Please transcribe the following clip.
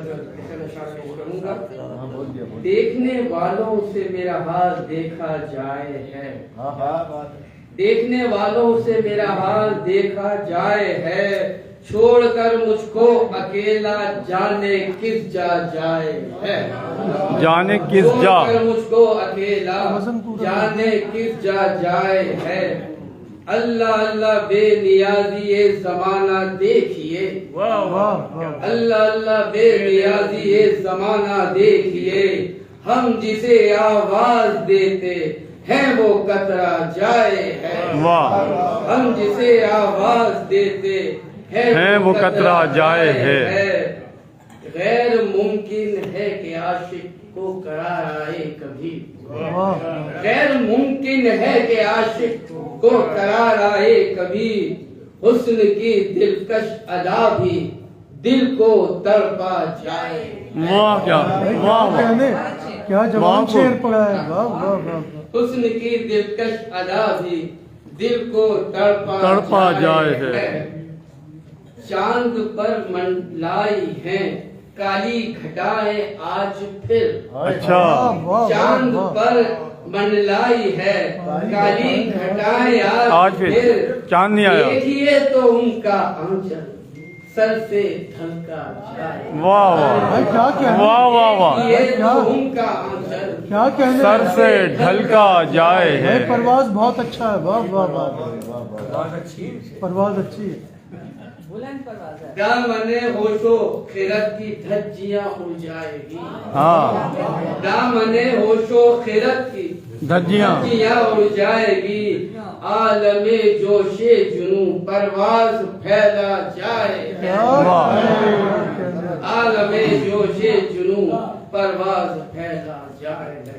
کروں گا. دیکھنے والوں سے میرا حال دیکھا جائے ہے, دیکھنے والوں سے میرا حال دیکھا جائے ہے, چھوڑ کر مجھ کو اکیلا جانے کس جا جائے ہے, جانے کس جا, چھوڑ کر مجھ کو اکیلا جانے کس جا جائے ہے. اللہ اللہ بے نیازی یہ زمانہ دیکھیے, اللہ اللہ بے نیازی یہ زمانہ دیکھیے, ہم جسے آواز دیتے ہیں وہ قطرہ جائے ہے, ہم جسے آواز دیتے ہیں وہ قطرہ جائے ہے. غیر ممکن ہے کہ عاشق کو قرار آئے کبھی, غیر ممکن ہے کہ عاشق کو قرار آئے کبھی, حسن کی دلکش ادا بھی دل کو تڑپا جائے. واہ کیا کیا جوان شعر پڑا ہے, واہ واہ واہ. حسن کی دلکش ادا بھی دل کو تڑپا جائے ہے. چاند پر منڈلائی ہیں کالی گھٹائیں آج پھر, اچھا چاند پر منڈلائی ہے کالی گھٹائیں آج پھر, چاند نہیں آیا, دیکھیے تو ان کا آنچل سر سے ڈھلکا جائے. واہ واہ واہ واہ واہ, دیکھیے تو ان کا آنچل کیا کہنے, سر سے ڈھلکا جائے ہے. پرواز بہت اچھا ہے, واہ واہ واہ, پرواز اچھی ہے. دامن ہوش و خیرت کی دھجیاں اڑ جائے گی, ہاں دامن ہوش و خیرت کی دھجیاں اڑ جائے گی, عالم جوش جنوں پرواز پھیلا جائے ہے, عالم جوش جنوں پرواز پھیلا جائے ہے.